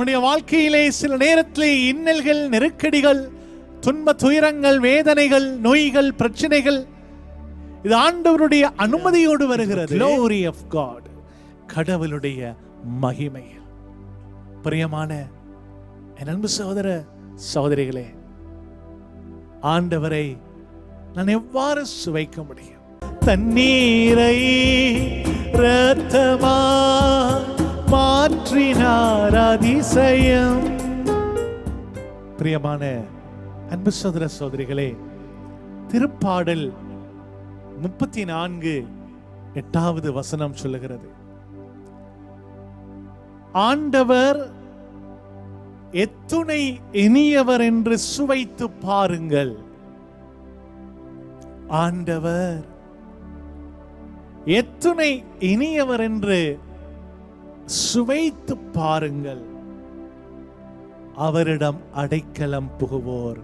நம்முடைய வாழ்க்கையிலே சில நேரத்திலே இன்னல்கள், நெருக்கடிகள், துன்ப துயரங்கள், வேதனைகள், நோய்கள், பிரச்சனைகள், இது ஆண்டவருடைய அனுமதியோடு வருகிறது. Glory of God, கடவுளுடைய மகிமை. பிரியமான என் அன்பு சகோதர சகோதரிகளே, ஆண்டவரை நான் எவ்வாறு சுவைக்க முடியும்? தண்ணீரை இரத்தமா மாற்றினார் அதிசயம். பிரியமான அன்பு சகோதர சகோதரிகளே, திருப்பாடல் 34:8 வசனம் சொல்லுகிறது, ஆண்டவர் எத்துணை இனியவர் என்று சுவைத்து பாருங்கள். ஆண்டவர் எத்துணை இனியவர் என்று சுவைத்து பாருங்கள். அவரிடம் அடைக்கலம் புகுவோர்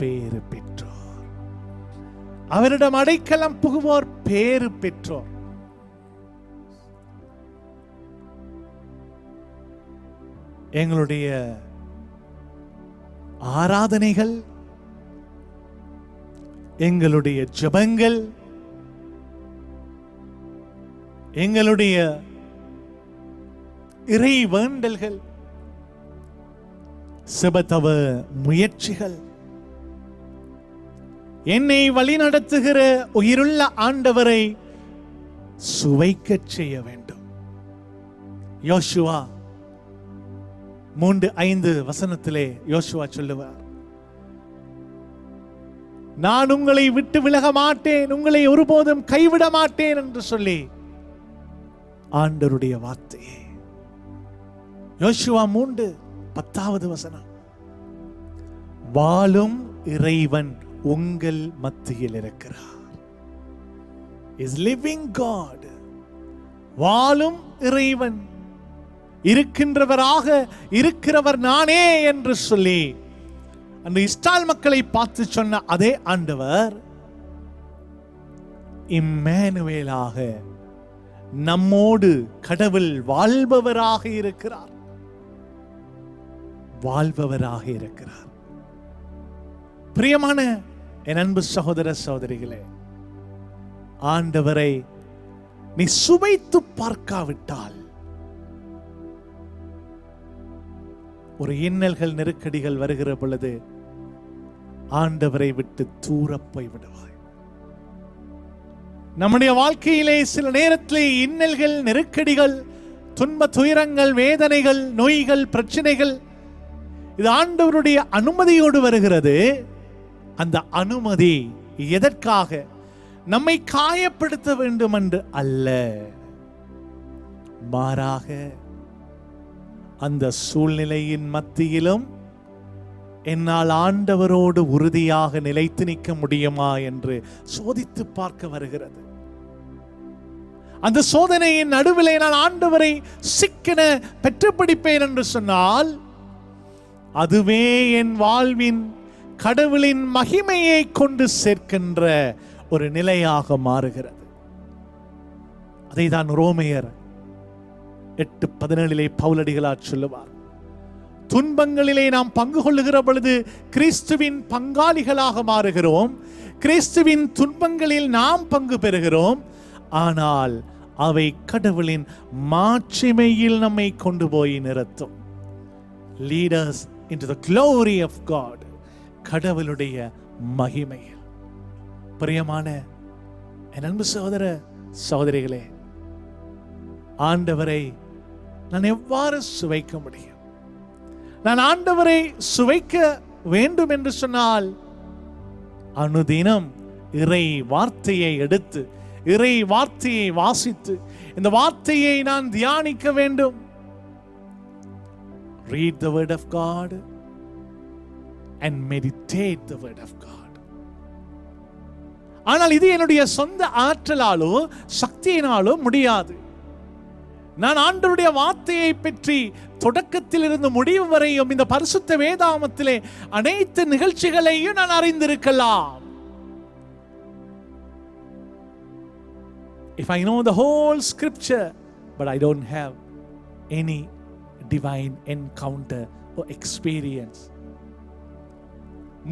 பேறு பெற்றோர். அவரிடம் அடைக்கலம் புகுவோர் பேறு பெற்றோர். எங்களுடைய ஆராதனைகள், எங்களுடைய ஜெபங்கள், எங்களுடைய இறை வேண்டல்கள், செபத்தவ முயற்சிகள் என்னை வழிநடத்துகிற உயிருள்ள ஆண்டவரை சுவைக்கச் செய்ய வேண்டும். யோசுவா 3:5 வசனத்திலே யோசுவா சொல்லுவார், நான் உங்களை விட்டு விலக மாட்டேன், உங்களை ஒருபோதும் கைவிட மாட்டேன் என்று சொல்லி ஆண்டவருடைய வார்த்தையே. யோசுவா 3:10 வசனம், வாழும் இறைவன் உங்கள் மத்தியில் இருக்கிறார். Is living God. வாழும் இறைவன், இருக்கின்றவராக இருக்கிறவர் நானே என்று சொல்லி அந்த இஸ்ராயேல் மக்களை பார்த்து சொன்ன அதே ஆண்டவர் இம்மானுவேலாக நம்மோடு கடவுள் வாழ்பவராக இருக்கிறார். வாழ்பவராக இருக்கிறார். பிரியமான என் அன்பு சகோதர சகோதரிகளே, ஆண்டவரை நீ சுவைத்து பார்க்காவிட்டால், ஒரு இன்னல்கள், நெருக்கடிகள் வருகிற பொழுது ஆண்டவரை விட்டு தூர போய் விடுவாய். நம்முடைய வாழ்க்கையிலே சில நேரத்திலே இன்னல்கள், நெருக்கடிகள், துன்ப துயரங்கள், வேதனைகள், நோய்கள், பிரச்சனைகள், இது ஆண்டவருடைய அனுமதியோடு வருகிறது. அந்த அனுமதி எதற்காக? நம்மை காயப்படுத்த வேண்டும் என்று அல்ல, மாறாக அந்த சூழ்நிலையின் மத்தியிலும் என்னால் ஆண்டவரோடு உறுதியாக நிலைத்து நிற்க முடியுமா என்று சோதித்து பார்க்க வருகிறது. அந்த சோதனையின் நடுவிலே நான் ஆண்டவரை சிக்கன பெற்று பிடிப்பேன் என்று சொன்னால், அதுவே என் வாழ்வின் கடவுளின் மகிமையை கொண்டு சேர்க்கின்ற ஒரு நிலையாக மாறுகிறது. அதை தான் ரோமையர் 8:17 பவுலடிகளார் சொல்லுவார், துன்பங்களிலே நாம் பங்கு கொள்ளுகிற பொழுது கிறிஸ்துவின் பங்காளிகளாக மாறுகிறோம். கிறிஸ்துவின் துன்பங்களில் நாம் பங்கு பெறுகிறோம். ஆனால் அவை கடவுளின் மாட்சிமையில் நம்மை கொண்டு போய் நிறுத்தும். Lead us into the glory of God. கடவுளுடைய மகிமையில். பிரியமான என் அன்பு சகோதர சகோதரிகளே, ஆண்டவரை நான் எவ்வாறு சுவைக்க முடியும்? நான் ஆண்டவரை சுவைக்க வேண்டும் என்று சொன்னால், அனுதினம் இறை வார்த்தையை எடுத்து, இறை வார்த்தையை வாசித்து, இந்த வார்த்தையை நான் தியானிக்க வேண்டும். Read the word of God and meditate the word of God. ஆனால் இது என்னுடைய சொந்த ஆற்றலாலோ சக்தியினாலோ முடியாது. நான் ஆண்டவருடைய வார்த்தையை பற்றி தொடக்கத்தில் இருந்து முடிவு வரையும் இந்த பரிசுத்த வேதாகமத்திலே அனைத்து நிகழ்ச்சிகளையும் நான் அறிந்திருக்கலாம். If I know the whole scripture but I don't have any divine encounter or experience.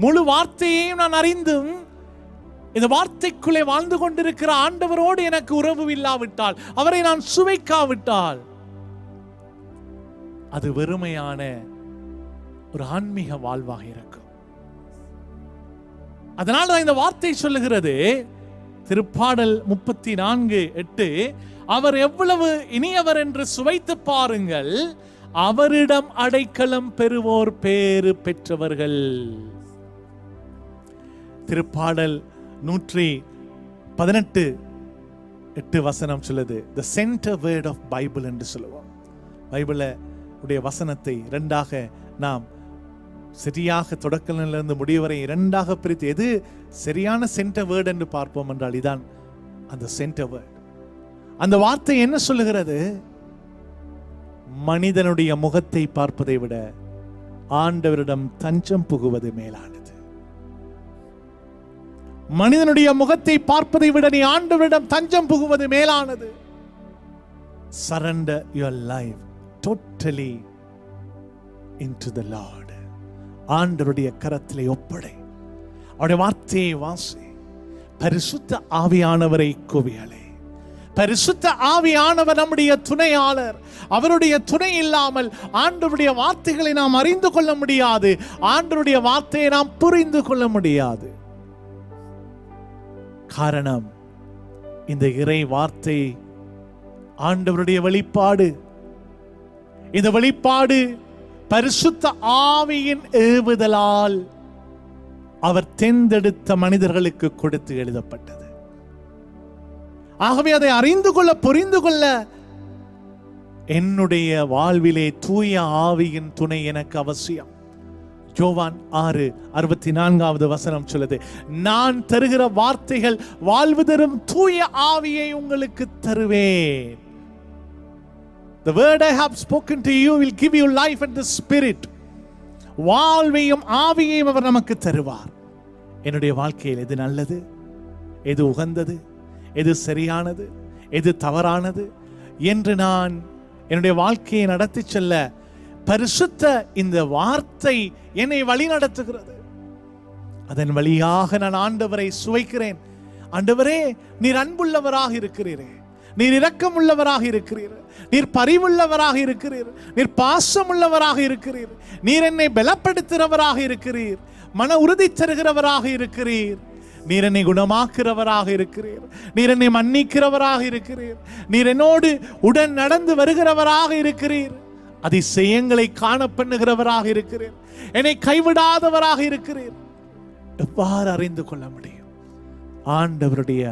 முழு வார்த்தையையும் நான் அறிந்தும் இந்த வார்த்தைக்குள்ளே வாழ்ந்து கொண்டிருக்கிற ஆண்டவரோடு எனக்கு உறவு இல்லாவிட்டால், அவரை நான் சுவைக்காவிட்டால், அது வெறுமையான ஒரு ஆன்மீக வாழ்வாக இருக்கும். அதனால இந்த வார்த்தை சொல்லுகிறது, திருப்பாடல் 34:8, அவர் எவ்வளவு இனியவர் என்று சுவைத்து பாருங்கள், அவரிடம் அடைக்கலம் பெறுவோர் பேறு பெற்றவர்கள். திருப்பாடல் 118:8 சொல்லுது, the center word of Bible என்று சொல்லுவோம். பைபிள உடைய வசனத்தை இரண்டாக நாம் சரியாக தொடக்கத்திலிருந்து முடிவரை இரண்டாக பிரித்து எது சரியான சென்டர் வேர்ட் என்று பார்ப்போம் என்றால் இதான் அந்த சென்டர் வேர்ட். அந்த வார்த்தை என்ன சொல்லுகிறது? மனிதனுடைய முகத்தை பார்ப்பதை விட ஆண்டவரிடம் தஞ்சம் புகுவது மேலானது. மனிதனுடைய முகத்தை பார்ப்பதை விட நீ ஆண்டவரிடம் தஞ்சம் புகுவது மேலானது. Surrender your life totally into the Lord. ஆண்டவருடைய கரத்திலே ஒப்படை. அவருடைய வார்த்தையை வாசி. பரிசுத்த ஆவியானவரை கூவியலே. பரிசுத்த ஆவியானவர் நம்முடைய துணையாளர். அவருடைய துணை இல்லாமல் ஆண்டவருடைய வார்த்தைகளை நாம் அறிந்து கொள்ள முடியாது. ஆண்டவருடைய வார்த்தையை நாம் புரிந்து கொள்ள முடியாது. காரணம், இந்த இறை வார்த்தை ஆண்டவருடைய வெளிப்பாடு. இந்த வெளிப்பாடு பரிசுத்த ஆவியின் ஏவுதலால் அவர் தேர்ந்தெடுத்த மனிதர்களுக்கு கொடுத்து எழுதப்பட்டது. ஆகவே அதை அறிந்து கொள்ள, புரிந்து கொள்ள என்னுடைய வாழ்விலே தூய ஆவியின் துணை எனக்கு அவசியம். யோவான் 6:64 சொல்லுது, நான் தருகிற வார்த்தைகள் வாழ்வு தரும் தூய ஆவியை உங்களுக்கு தருவேன். The word I have spoken to you will give you life and the spirit. வாழ்வையும் ஆவியையும் அவர் நமக்கு தருவார். என்னுடைய வாழ்க்கையில் எது நல்லது, எது உகந்தது, எது சரியானது, எது தவறானது என்று நான் என்னுடைய வாழ்க்கையை நடத்தி செல்ல பரிசுத்த இந்த வார்த்தை என்னை வழி நடத்துகிறது. அதன் வழியாக நான் ஆண்டவரை சுவைக்கிறேன். ஆண்டவரே, நீர் அன்புள்ளவராக இருக்கிறீரே, நீர் இரக்கம் உள்ளவராக இருக்கிறீர், நீர் பரிவுள்ளவராக இருக்கிறீர், நீர் பாசம் உள்ளவராக இருக்கிறீர், நீர் என்னை பலப்படுத்துகிறவராக இருக்கிறீர், மன உறுதி தருகிறவராக இருக்கிறீர், நீர் என்னை குணமாக்குறவராக இருக்கிறீர், நீர் என்னை மன்னிக்கிறவராக இருக்கிறீர், நீர் என்னோடு உடன் நடந்து வருகிறவராக இருக்கிறீர், அதிசயங்களை காண பண்ணுகிறவராக இருக்கிறீர், என்னை கைவிடாதவராக இருக்கிறீர். எவ்வாறு அறிந்து கொள்ள முடியும்? ஆண்டவருடைய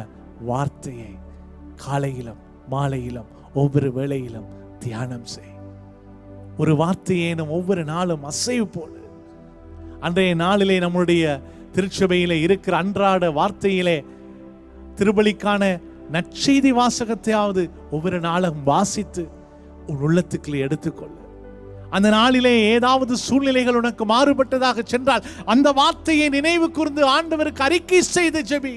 வார்த்தையை காலையிலும் மாலையிலும் ஒவ்வொரு வேளையிலும் தியானம் செய். ஒரு வார்த்தையேனும் ஒவ்வொரு நாளும் அசைவு போடு. அன்றைய நாளிலே நம்முடைய திருச்சபையிலே இருக்கிற அன்றாட வார்த்தையிலே திருபலிக்கான நற்செய்தி வாசகத்தையாவது ஒவ்வொரு நாளும் வாசித்து உன் உள்ளத்துக்குள்ளே எடுத்துக்கொள்ள. அந்த நாளிலே ஏதாவது சூழ்நிலைகள் உனக்கு மாறுபட்டதாக சென்றால் அந்த வார்த்தையை நினைவு கூர்ந்து ஆண்டவருக்கு அறிக்கை செய்து JP.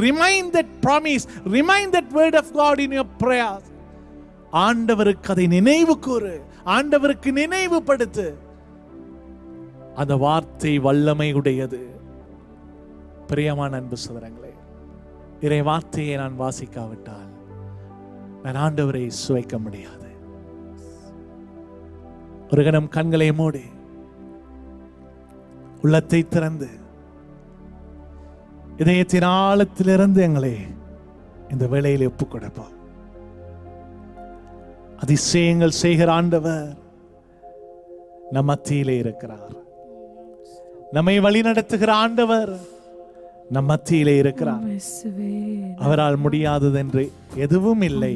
Remind that promise, remind that word of God in your prayers. ஆண்டவருக்கு அதை நினைவு கூறு, ஆண்டவருக்கு நினைவுபடுத்து. அந்த வார்த்தை வல்லமை உடையது. பிரியமான அன்பு சகோதரங்களே, இறை வார்த்தையை நான் வாசிக்காவிட்டால் நான் ஆண்டவரை சுவைக்க முடியாது. ஒரு கணம் கண்களை மூடி உள்ளத்தை திறந்து இதயத்தின் ஆழத்திலிருந்து எங்களை இந்த வேளையில் ஒப்புக் கொடுப்போம். அதிசயங்கள் செய்கிற ஆண்டவர் நம் மத்தியிலே இருக்கிறார். நம்மை வழி நடத்துகிற ஆண்டவர் நம் மத்தியிலே இருக்கிறார். அவரால் முடியாதது என்று எதுவும் இல்லை.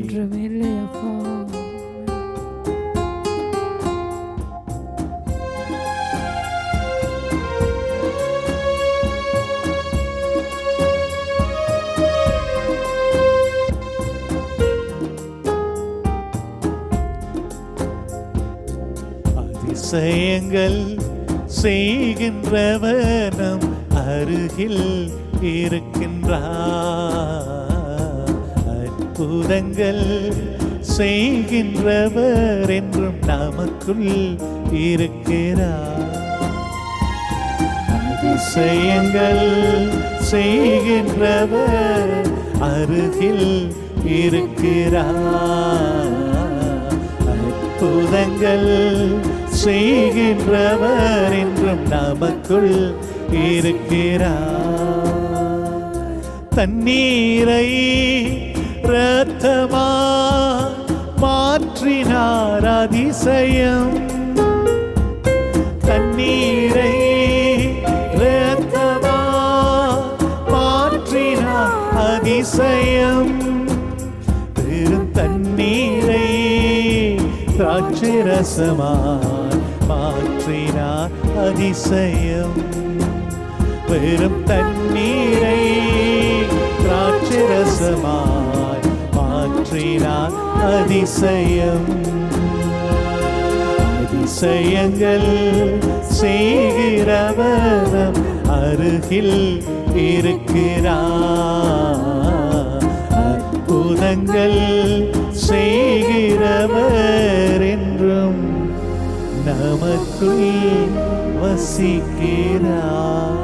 அதிசயங்கள் செய்கின்றவர் நம் அருகில் இருக்கின்றார். அற்புதங்கள் செய்கின்றவர் என்றும் நமக்குள் இருக்கிறார். அதிசயங்கள் செய்கின்றவர் அருகில் இருக்கிறார். அற்புதங்கள் செய்கின்றவர் என்றும் நமக்குள் இருக்கிறார். தண்ணீரை இரத்தமா மாற்றினார் அதிசயம். தண்ணீரை இரத்தமா மாற்றினார் அதிசயம். பெரும் தண்ணீரை திராட்சரசமாய் மாற்றினார் அதிசயம். பெரும் தண்ணீரை திராட்சரசமாய் மாற்றினார் அதிசயம். அதிசயங்கள் செய்கிறவர் அருகில் இருக்கிறார். அற்புதங்கள் செய்கிறவர் என்றும் நமக்குள் வசிக்கிறார்.